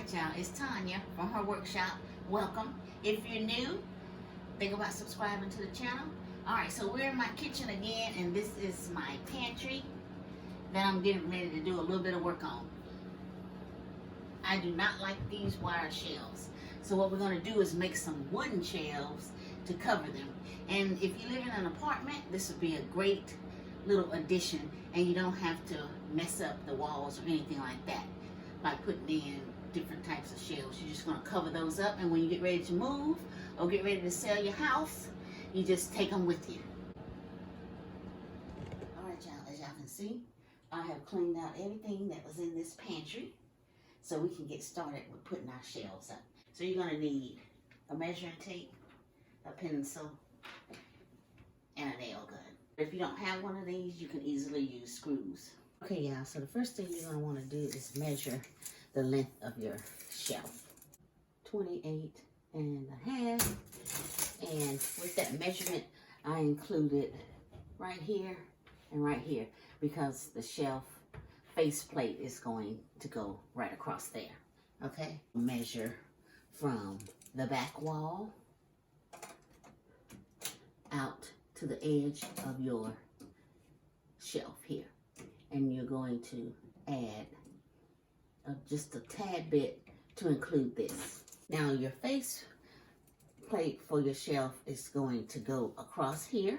right, y'all, it's Tanya from her workshop. Welcome. If you're new, think about subscribing to the channel. All right, so we're in my kitchen again, and this is my pantry that I'm getting ready to do a little bit of work on. I do not like these wire shelves. So what we're gonna do is make some wooden shelves to cover them. And if you live in an apartment, this would be a great little addition, and you don't have to mess up the walls or anything like that by putting in different types of shelves. You're just gonna cover those up, and when you get ready to move or get ready to sell your house, you just take them with you. All right, y'all, as y'all can see, I have cleaned out everything that was in this pantry so we can get started with putting our shelves up. So you're gonna need a measuring tape, a pencil, and a nail gun. If you don't have one of these, you can easily use screws. Okay, y'all, so the first thing you're gonna wanna do is measure the length of your shelf. 28.5. And with that measurement, I included right here and right here because the shelf faceplate is going to go right across there, okay? Measure from the back wall out to the edge of your shelf here. And you're going to add just a tad bit to include this. Now your face plate for your shelf is going to go across here.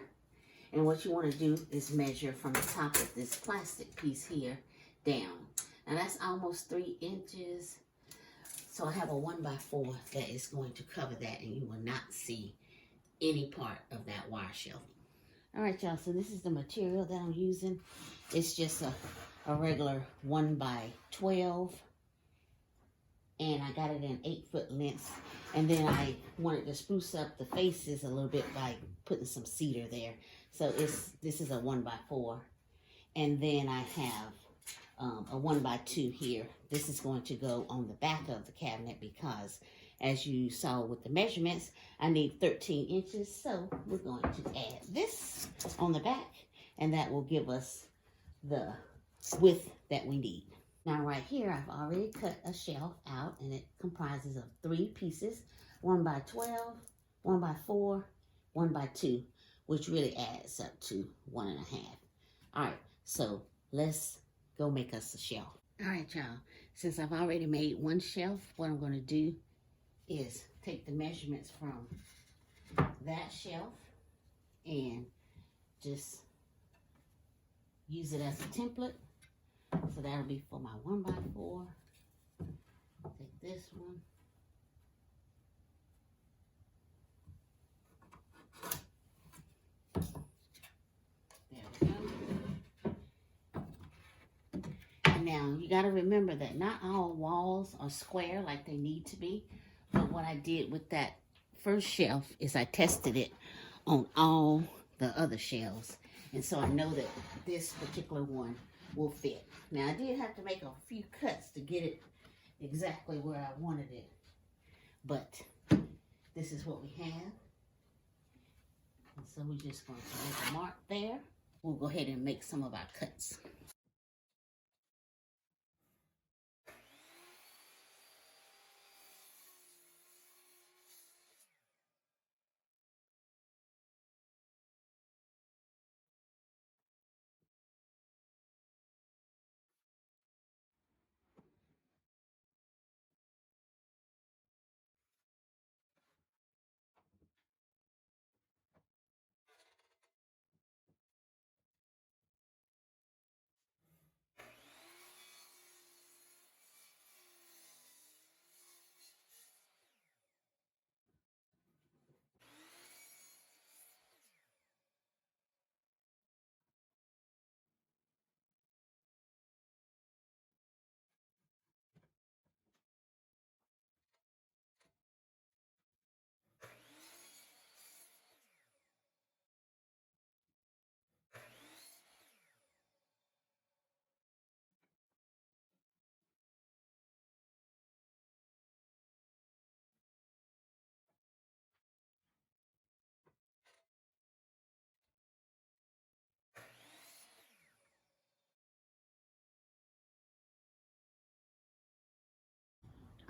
And what you want to do is measure from the top of this plastic piece here down. Now that's almost 3 inches. So I have a 1x4 that is going to cover that, and you will not see any part of that wire shelf. All right, y'all, so this is the material that I'm using. It's just a regular 1x12. And I got it in 8-foot lengths. And then I wanted to spruce up the faces a little bit by putting some cedar there. So this is a 1x4. And then I have a 1x2 here. This is going to go on the back of the cabinet because, as you saw with the measurements, I need 13 inches. So we're going to add this on the back, and that will give us the width that we need. Now right here, I've already cut a shelf out, and it comprises of 3 pieces, 1x12, 1x4, 1x2, which really adds up to 1.5. All right, so let's go make us a shelf. All right, y'all, since I've already made one shelf, what I'm gonna do is take the measurements from that shelf and just use it as a template. So that'll be for my 1x4. Take this one. There we go. And now you got to remember that not all walls are square like they need to be. But what I did with that first shelf is I tested it on all the other shelves. And so I know that this particular one will fit. Now I did have to make a few cuts to get it exactly where I wanted it, but this is what we have. And so we're just going to make a mark there. We'll go ahead and make some of our cuts.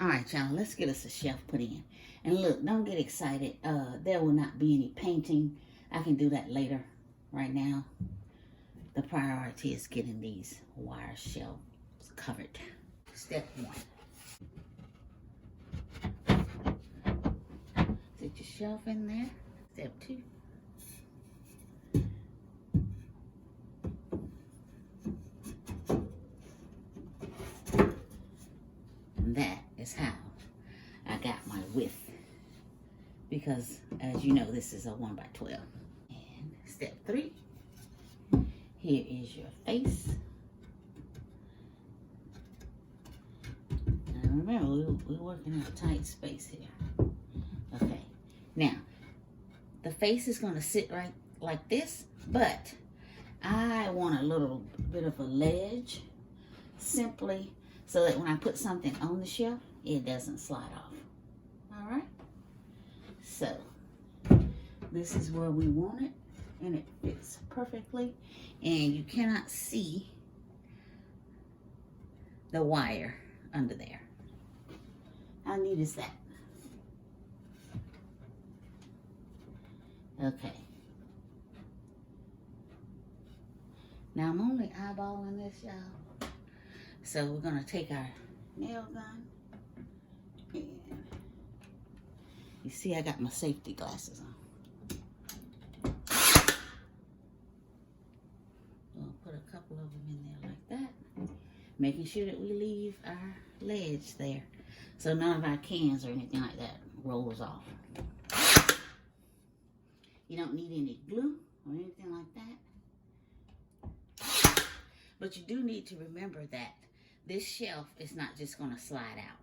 All right, y'all, let's get us a shelf put in. And look, don't get excited. There will not be any painting. I can do that later. Right now, the priority is getting these wire shelves covered. Step 1. Sit your shelf in there. Step 2. And that is how I got my width. Because, as you know, this is a 1x12. And step 3. Here is your face. And remember, we're working in a tight space here. Okay. Now, the face is going to sit right like this, but I want a little bit of a ledge, simply so that when I put something on the shelf, it doesn't slide off. All right? So, this is where we want it, and it fits perfectly, and you cannot see the wire under there. How neat is that? Okay. Now I'm only eyeballing this, y'all. So we're gonna take our nail gun, and you see I got my safety glasses on. We'll put a couple of them in there like that, making sure that we leave our ledge there, so none of our cans or anything like that rolls off. You don't need any glue or anything like that. But you do need to remember that this shelf is not just going to slide out.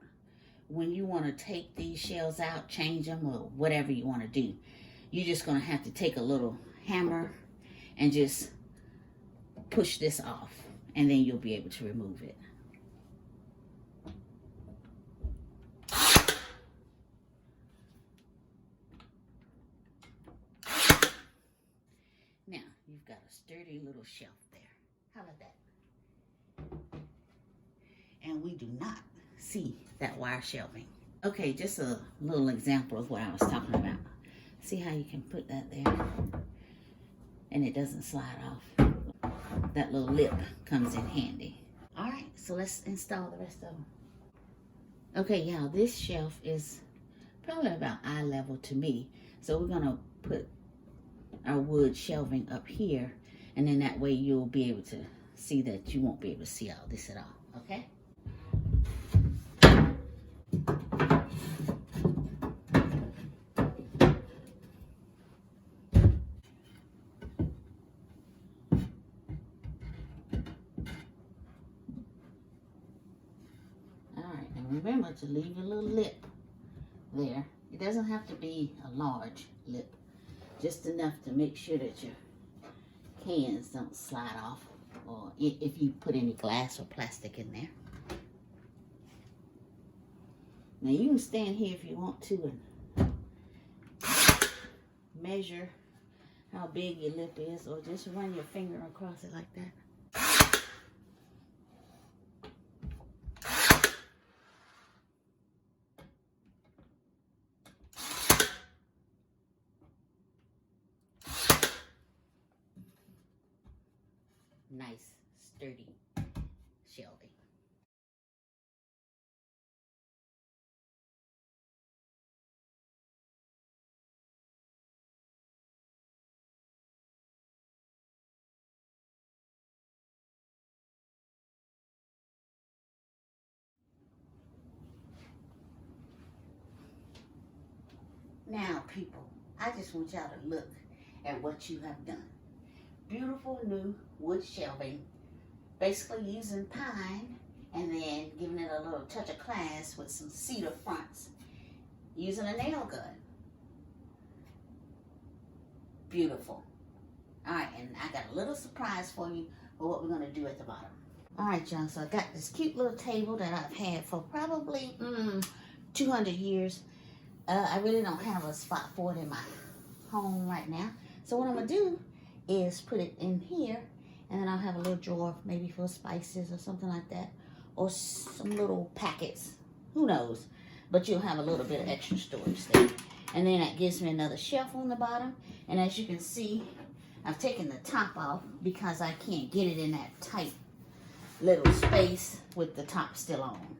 When you want to take these shelves out, change them, or whatever you want to do, you're just going to have to take a little hammer and just push this off, and then you'll be able to remove it. Now, you've got a sturdy little shelf there. How about that? And we do not see that wire shelving. Okay, just a little example of what I was talking about. See how you can put that there? And it doesn't slide off. That little lip comes in handy. All right, so let's install the rest of them. Okay, y'all, this shelf is probably about eye level to me. So we're gonna put our wood shelving up here, and then that way you'll be able to see that you won't be able to see all this at all, okay? All right, and remember to leave a little lip there. It doesn't have to be a large lip, just enough to make sure that your cans don't slide off, or if you put any glass or plastic in there. Now you can stand here if you want to and measure how big your lip is, or just run your finger across it like that. Nice, sturdy shelving. Now, people, I just want y'all to look at what you have done. Beautiful new wood shelving, basically using pine and then giving it a little touch of class with some cedar fronts, using a nail gun. Beautiful. All right, and I got a little surprise for you for what we're going to do at the bottom. All right, y'all, so I got this cute little table that I've had for probably 200 years. I really don't have a spot for it in my home right now. So what I'm going to do is put it in here, and then I'll have a little drawer maybe for spices or something like that, or some little packets Who knows? But you'll have a little bit of extra storage there. And then that gives me another shelf on the bottom. And as you can see, I've taken the top off because I can't get it in that tight little space with the top still on.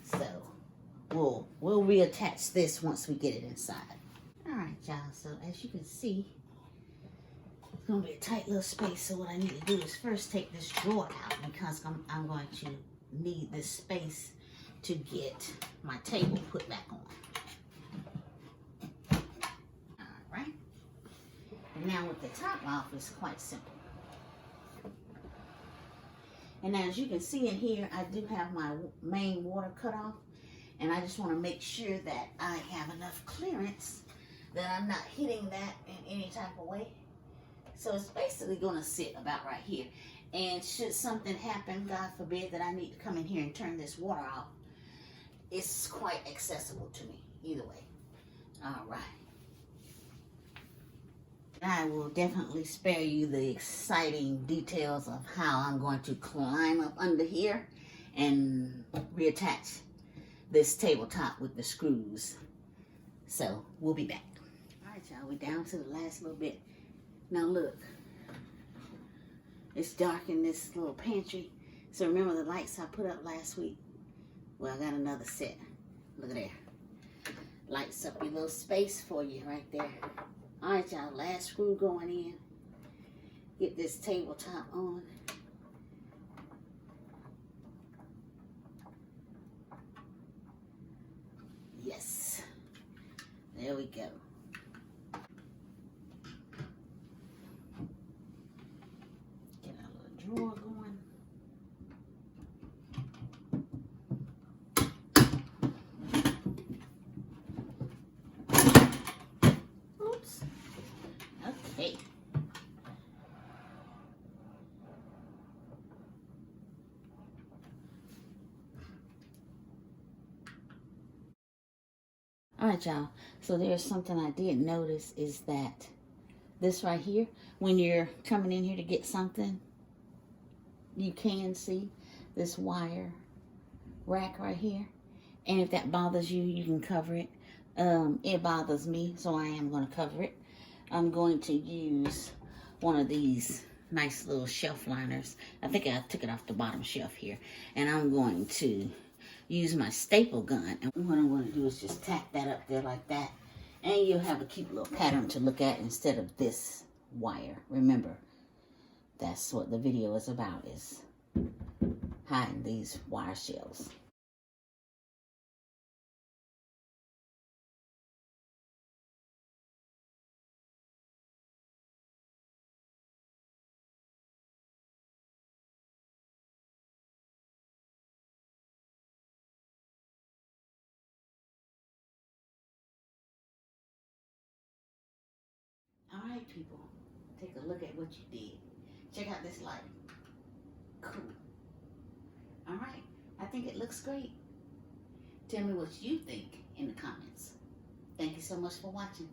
So we'll reattach this once we get it inside. All right, y'all. So as you can see, it's gonna be a tight little space. So what I need to do is first take this drawer out because I'm going to need this space to get my table put back on. All right. And now with the top off, it's quite simple. And as you can see in here, I do have my main water cut off. And I just want to make sure that I have enough clearance that I'm not hitting that in any type of way. So it's basically going to sit about right here. And should something happen, God forbid, that I need to come in here and turn this water off, it's quite accessible to me either way. All right. I will definitely spare you the exciting details of how I'm going to climb up under here and reattach this tabletop with the screws. So we'll be back. All right, y'all, we're down to the last little bit. Now look, it's dark in this little pantry. So remember the lights I put up last week? Well, I got another set. Look at there. Lights up your little space for you right there. All right, y'all, last screw going in. Get this tabletop on. Yes. There we go. Get our little drawer going. Oops. Okay. All right, y'all. So there's something I did notice is that this right here, when you're coming in here to get something, you can see this wire rack right here. And if that bothers you, you can cover it. It bothers me, so I am going to cover it. I'm going to use one of these nice little shelf liners. I think I took it off the bottom shelf here. And I'm going to use my staple gun. And what I'm going to do is just tack that up there like that. And you'll have a cute little pattern to look at instead of this wire. Remember, that's what the video is about, is hiding these wire shells. All right, people, take a look at what you did. Check out this light. Cool. All right, I think it looks great. Tell me what you think in the comments. Thank you so much for watching.